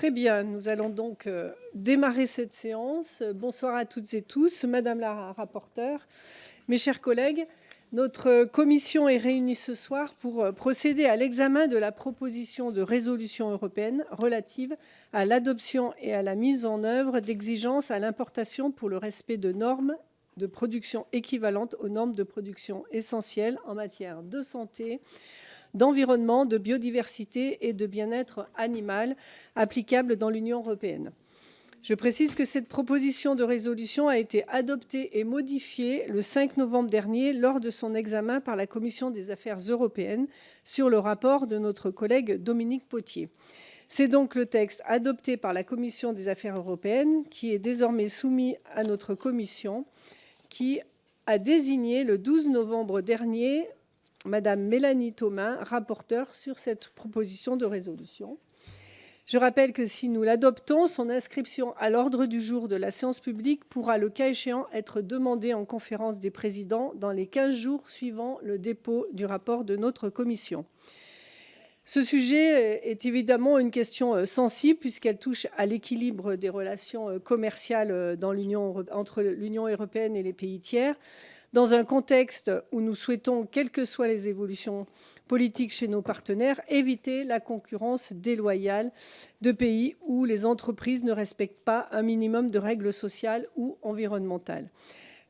Très bien, nous allons donc démarrer cette séance. Bonsoir à toutes et tous, Madame la rapporteure, mes chers collègues. Notre commission est réunie ce soir pour procéder à l'examen de la proposition de résolution européenne relative à l'adoption et à la mise en œuvre d'exigences à l'importation pour le respect de normes de production équivalentes aux normes de production essentielles en matière de santé, d'environnement, de biodiversité et de bien-être animal applicables dans l'Union européenne. Je précise que cette proposition de résolution a été adoptée et modifiée le 5 novembre dernier lors de son examen par la Commission des affaires européennes sur le rapport de notre collègue Dominique Potier. C'est donc le texte adopté par la Commission des affaires européennes qui est désormais soumis à notre commission, qui a désigné le 12 novembre dernier Madame Mélanie Thomain, rapporteure sur cette proposition de résolution. Je rappelle que si nous l'adoptons, son inscription à l'ordre du jour de la séance publique pourra, le cas échéant, être demandée en conférence des présidents dans les 15 jours suivant le dépôt du rapport de notre commission. Ce sujet est évidemment une question sensible puisqu'elle touche à l'équilibre des relations commerciales entre l'Union européenne et les pays tiers, dans un contexte où nous souhaitons, quelles que soient les évolutions politiques chez nos partenaires, éviter la concurrence déloyale de pays où les entreprises ne respectent pas un minimum de règles sociales ou environnementales.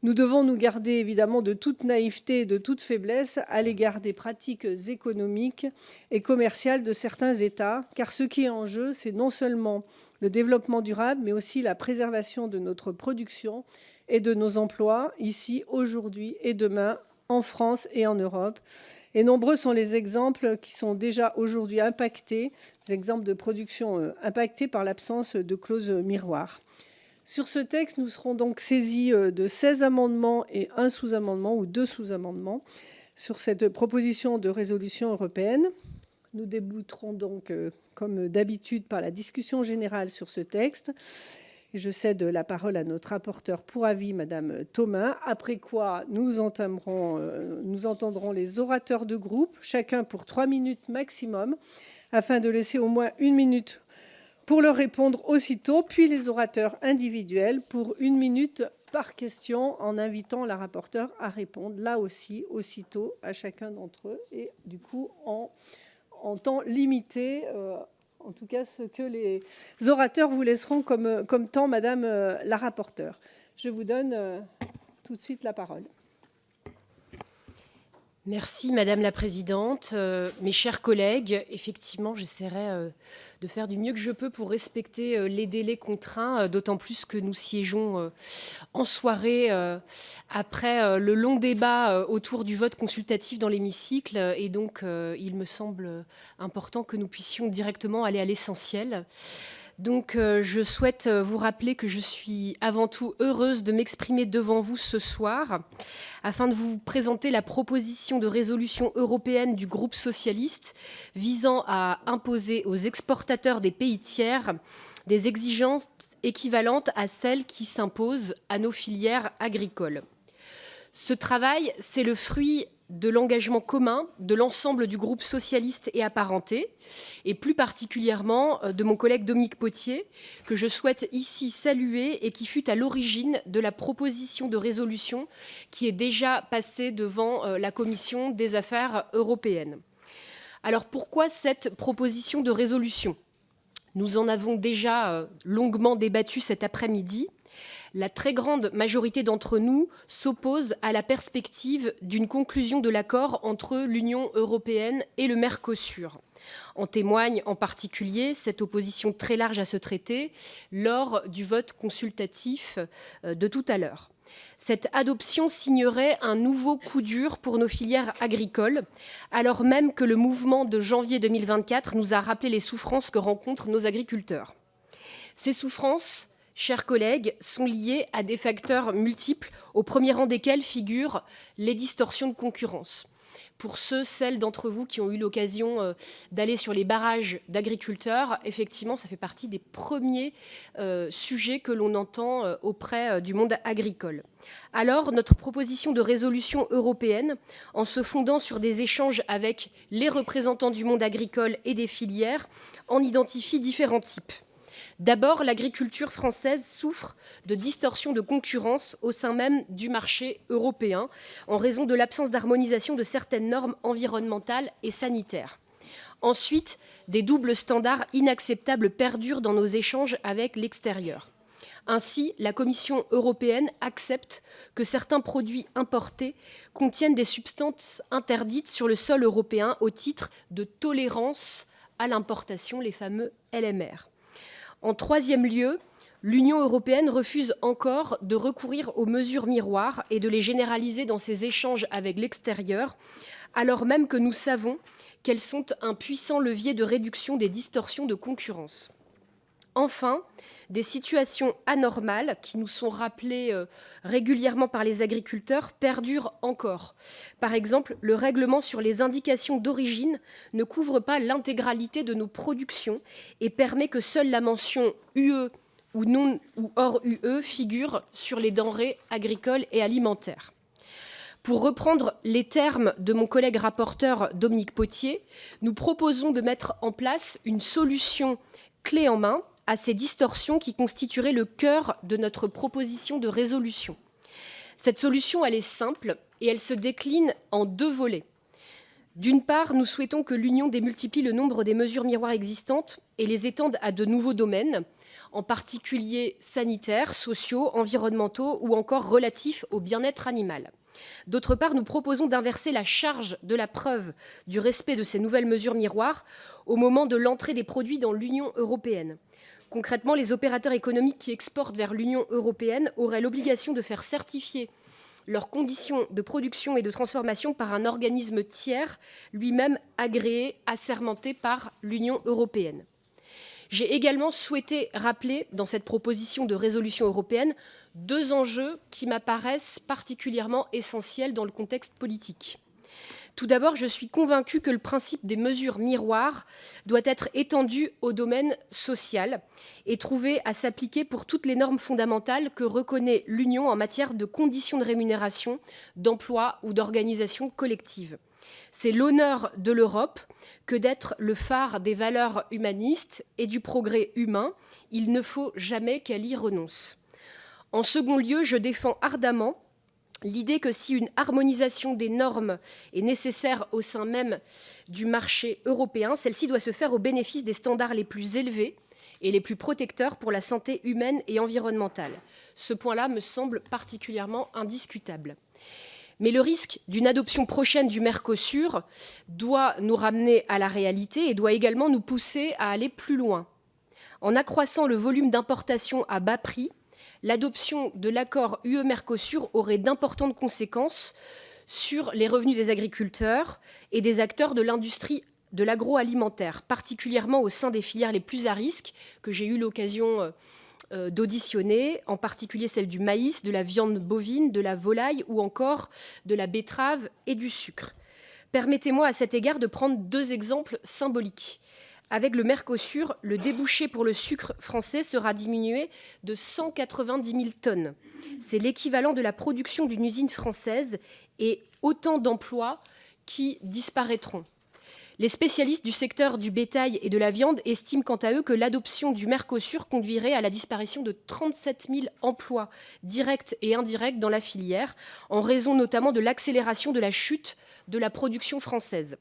Nous devons nous garder évidemment de toute naïveté et de toute faiblesse à l'égard des pratiques économiques et commerciales de certains États, car ce qui est en jeu, c'est non seulement le développement durable, mais aussi la préservation de notre production et de nos emplois, ici, aujourd'hui et demain, en France et en Europe. Et nombreux sont les exemples qui sont déjà aujourd'hui impactés, des exemples de production impactés par l'absence de clauses miroirs. Sur ce texte, nous serons donc saisis de 16 amendements et un sous-amendement ou 2 sous-amendements sur cette proposition de résolution européenne. Nous débuterons donc, comme d'habitude, par la discussion générale sur ce texte. Je cède la parole à notre rapporteure pour avis, Madame Thomain, après quoi nous entendrons les orateurs de groupe, chacun pour 3 minutes maximum, afin de laisser au moins 1 minute pour leur répondre aussitôt, puis les orateurs individuels pour 1 minute par question, en invitant la rapporteure à répondre, là aussi, aussitôt à chacun d'entre eux, et du coup en temps limité, en tout cas ce que les orateurs vous laisseront comme temps, Madame la rapporteure. Je vous donne tout de suite la parole. Merci Madame la Présidente. Mes chers collègues, effectivement, j'essaierai de faire du mieux que je peux pour respecter les délais contraints, d'autant plus que nous siégeons en soirée après le long débat autour du vote consultatif dans l'hémicycle. Et donc, il me semble important que nous puissions directement aller à l'essentiel. Donc, je souhaite vous rappeler que je suis avant tout heureuse de m'exprimer devant vous ce soir afin de vous présenter la proposition de résolution européenne du groupe socialiste visant à imposer aux exportateurs des pays tiers des exigences équivalentes à celles qui s'imposent à nos filières agricoles. Ce travail, c'est le fruit de l'engagement commun de l'ensemble du groupe socialiste et apparenté, et plus particulièrement de mon collègue Dominique Potier, que je souhaite ici saluer et qui fut à l'origine de la proposition de résolution qui est déjà passée devant la Commission des affaires européennes. Alors pourquoi cette proposition de résolution ? Nous en avons déjà longuement débattu cet après-midi. La très grande majorité d'entre nous s'oppose à la perspective d'une conclusion de l'accord entre l'Union européenne et le Mercosur. En témoigne en particulier cette opposition très large à ce traité lors du vote consultatif de tout à l'heure. Cette adoption signerait un nouveau coup dur pour nos filières agricoles, alors même que le mouvement de janvier 2024 nous a rappelé les souffrances que rencontrent nos agriculteurs. Ces souffrances, chers collègues, sont liées à des facteurs multiples, au premier rang desquels figurent les distorsions de concurrence. Pour celles d'entre vous qui ont eu l'occasion d'aller sur les barrages d'agriculteurs, effectivement, ça fait partie des premiers sujets que l'on entend auprès du monde agricole. Alors, notre proposition de résolution européenne, en se fondant sur des échanges avec les représentants du monde agricole et des filières, en identifie différents types. D'abord, l'agriculture française souffre de distorsions de concurrence au sein même du marché européen, en raison de l'absence d'harmonisation de certaines normes environnementales et sanitaires. Ensuite, des doubles standards inacceptables perdurent dans nos échanges avec l'extérieur. Ainsi, la Commission européenne accepte que certains produits importés contiennent des substances interdites sur le sol européen au titre de tolérance à l'importation, les fameux LMR. En troisième lieu, l'Union européenne refuse encore de recourir aux mesures miroirs et de les généraliser dans ses échanges avec l'extérieur, alors même que nous savons qu'elles sont un puissant levier de réduction des distorsions de concurrence. Enfin, des situations anormales qui nous sont rappelées régulièrement par les agriculteurs perdurent encore. Par exemple, le règlement sur les indications d'origine ne couvre pas l'intégralité de nos productions et permet que seule la mention UE ou non ou hors UE figure sur les denrées agricoles et alimentaires. Pour reprendre les termes de mon collègue rapporteur Dominique Potier, nous proposons de mettre en place une solution clé en main à ces distorsions qui constitueraient le cœur de notre proposition de résolution. Cette solution, elle est simple et elle se décline en deux volets. D'une part, nous souhaitons que l'Union démultiplie le nombre des mesures miroirs existantes et les étende à de nouveaux domaines, en particulier sanitaires, sociaux, environnementaux ou encore relatifs au bien-être animal. D'autre part, nous proposons d'inverser la charge de la preuve du respect de ces nouvelles mesures miroirs au moment de l'entrée des produits dans l'Union européenne. Concrètement, les opérateurs économiques qui exportent vers l'Union européenne auraient l'obligation de faire certifier leurs conditions de production et de transformation par un organisme tiers, lui-même agréé, assermenté par l'Union européenne. J'ai également souhaité rappeler dans cette proposition de résolution européenne deux enjeux qui m'apparaissent particulièrement essentiels dans le contexte politique. Tout d'abord, je suis convaincue que le principe des mesures miroirs doit être étendu au domaine social et trouver à s'appliquer pour toutes les normes fondamentales que reconnaît l'Union en matière de conditions de rémunération, d'emploi ou d'organisation collective. C'est l'honneur de l'Europe que d'être le phare des valeurs humanistes et du progrès humain. Il ne faut jamais qu'elle y renonce. En second lieu, je défends ardemment l'idée que si une harmonisation des normes est nécessaire au sein même du marché européen, celle-ci doit se faire au bénéfice des standards les plus élevés et les plus protecteurs pour la santé humaine et environnementale. Ce point-là me semble particulièrement indiscutable. Mais le risque d'une adoption prochaine du Mercosur doit nous ramener à la réalité et doit également nous pousser à aller plus loin. En accroissant le volume d'importation à bas prix, l'adoption de l'accord UE-Mercosur aurait d'importantes conséquences sur les revenus des agriculteurs et des acteurs de l'industrie de l'agroalimentaire, particulièrement au sein des filières les plus à risque que j'ai eu l'occasion d'auditionner, en particulier celle du maïs, de la viande bovine, de la volaille ou encore de la betterave et du sucre. Permettez-moi à cet égard de prendre deux exemples symboliques. Avec le Mercosur, le débouché pour le sucre français sera diminué de 190 000 tonnes. C'est l'équivalent de la production d'une usine française et autant d'emplois qui disparaîtront. Les spécialistes du secteur du bétail et de la viande estiment quant à eux que l'adoption du Mercosur conduirait à la disparition de 37 000 emplois directs et indirects dans la filière, en raison notamment de l'accélération de la chute de la production française.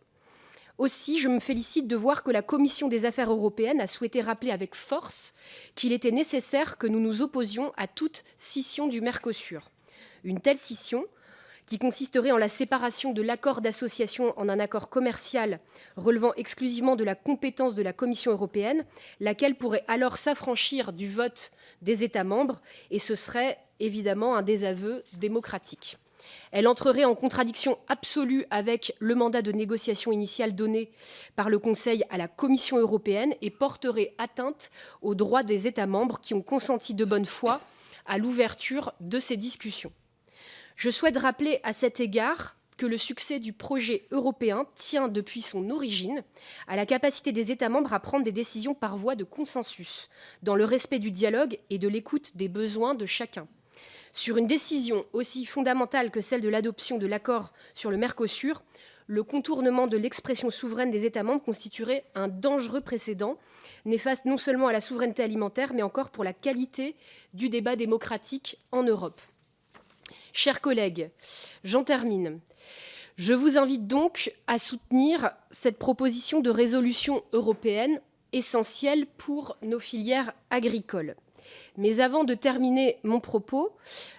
Aussi, je me félicite de voir que la Commission des affaires européennes a souhaité rappeler avec force qu'il était nécessaire que nous nous opposions à toute scission du Mercosur. Une telle scission, qui consisterait en la séparation de l'accord d'association en un accord commercial relevant exclusivement de la compétence de la Commission européenne, laquelle pourrait alors s'affranchir du vote des États membres, et ce serait évidemment un désaveu démocratique. Elle entrerait en contradiction absolue avec le mandat de négociation initial donné par le Conseil à la Commission européenne et porterait atteinte aux droits des États membres qui ont consenti de bonne foi à l'ouverture de ces discussions. Je souhaite rappeler à cet égard que le succès du projet européen tient depuis son origine à la capacité des États membres à prendre des décisions par voie de consensus, dans le respect du dialogue et de l'écoute des besoins de chacun. Sur une décision aussi fondamentale que celle de l'adoption de l'accord sur le Mercosur, le contournement de l'expression souveraine des États membres constituerait un dangereux précédent, néfaste non seulement à la souveraineté alimentaire, mais encore pour la qualité du débat démocratique en Europe. Chers collègues, j'en termine. Je vous invite donc à soutenir cette proposition de résolution européenne essentielle pour nos filières agricoles. Mais avant de terminer mon propos,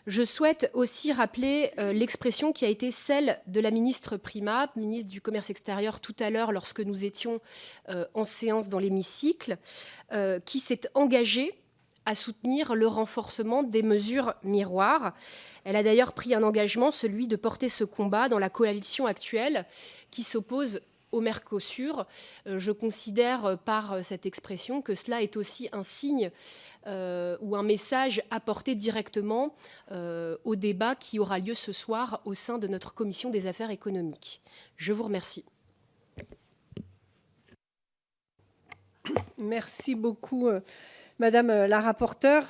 je souhaite aussi rappeler l'expression qui a été celle de la ministre Primas, ministre du Commerce extérieur, tout à l'heure lorsque nous étions en séance dans l'hémicycle, qui s'est engagée à soutenir le renforcement des mesures miroirs. Elle a d'ailleurs pris un engagement, celui de porter ce combat dans la coalition actuelle qui s'oppose au Mercosur. Je considère par cette expression que cela est aussi un signe ou un message apporté directement au débat qui aura lieu ce soir au sein de notre commission des affaires économiques. Je vous remercie. Merci beaucoup, Madame la rapporteure.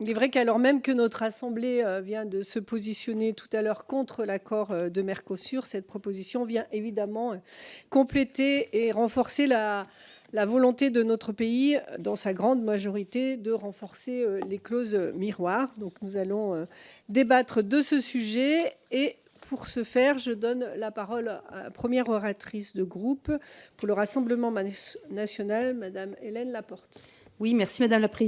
Il est vrai qu'alors même que notre Assemblée vient de se positionner tout à l'heure contre l'accord de Mercosur, cette proposition vient évidemment compléter et renforcer la volonté de notre pays, dans sa grande majorité, de renforcer les clauses miroirs. Donc nous allons débattre de ce sujet et pour ce faire, je donne la parole à la première oratrice de groupe pour le Rassemblement national, Madame Hélène Laporte. Oui, merci Madame la Présidente.